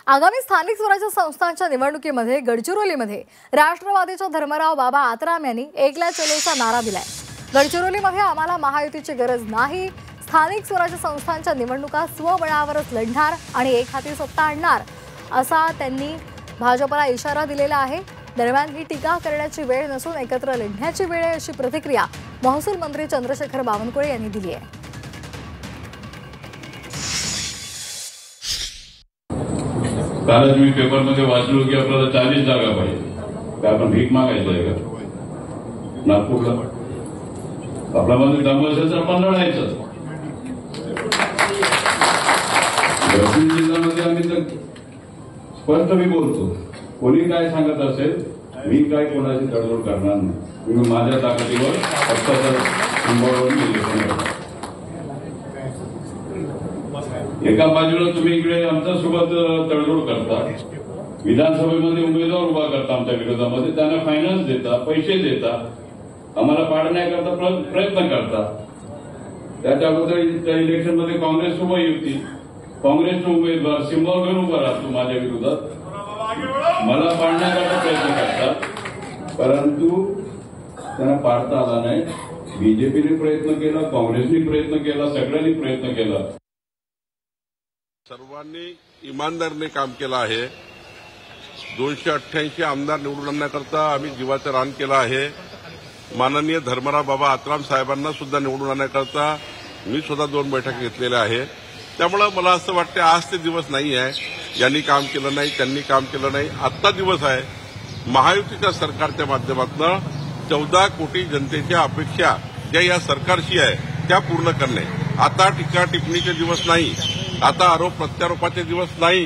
आगामी स्थानिक स्वराज्य संस्थांच्या निवडणुकीमध्ये गडचिरोलीमध्ये राष्ट्रवादीच्या धर्मराव बाबा आत्राम यांनी एकला चलोचा नारा दिलाय। गडचिरोलीमध्ये आम्हाला महायुतीची गरज नाही, स्थानिक स्वराज्य संस्थांच्या निवडणुका स्वबळावरच लढणार आणि एक हाती सत्ता आणणार असा त्यांनी भाजपला इशारा दिलेला आहे। दरम्यान ही टीका करण्याची वेळ नसून एकत्र लढण्याची वेळ आहे अशी प्रतिक्रिया महसूल मंत्री चंद्रशेखर बावनकुळे यांनी दिली आहे। कालच मी पेपरमध्ये वाचलो की आपल्याला 40 जागा पाहिजे, काय आपण भीक मागायचं आहे का नागपूरला? आपल्यामध्ये दम असेल तर आपण लढायचं। गडचिरोली जिल्ह्यामध्ये आम्ही तर स्पष्ट मी बोलतो, कोणी काय सांगत असेल मी काय कोणाची तडजोड करणार नाही। मी माझ्या ताकदीवर पक्षाचा संभावना इलेक्शन करतो। एका बाजूला तुम्ही इकडे आमच्यासोबत तडजोड करता, विधानसभेमध्ये उमेदवार उभा करता आमच्या विरोधामध्ये, त्यांना फायनान्स देता, पैसे देता, आम्हाला पाडण्याकरता प्रयत्न करता। त्याच्या अगोदर इलेक्शनमध्ये काँग्रेस उभा युती, काँग्रेसचा उमेदवार सिंबॉल घेऊन उभा राहतो माझ्या विरोधात, मला पाडण्याकरता प्रयत्न करतात, परंतु त्यांना पाडता आला नाही। बीजेपीने प्रयत्न केला, काँग्रेसने प्रयत्न केला, सगळ्यांनी प्रयत्न केला। सर्वांनी इमानदारीने काम केलं आहे। 288 आमदार निवडून आणण्याकरता आम्ही जीवाचं रान केलं आहे। माननीय धर्मराव बाबा आत्राम साहेबांना सुद्धा निवडून आणण्याकरता मी सुद्धा 2 बैठका घेतलेल्या आहे। त्यामुळे मला असं वाटतं आज ते दिवस नाही आहे, यांनी काम केलं नाही, त्यांनी काम केलं नाही, आत्ता दिवस आहे महायुतीच्या सरकारच्या माध्यमातून 14 कोटी जनतेच्या अपेक्षा ज्या या सरकारशी आहे त्या पूर्ण करणे। आता टीका टिप्पणीचे दिवस नाही, आता आरोप प्रत्यारोपाचे दिवस नाही,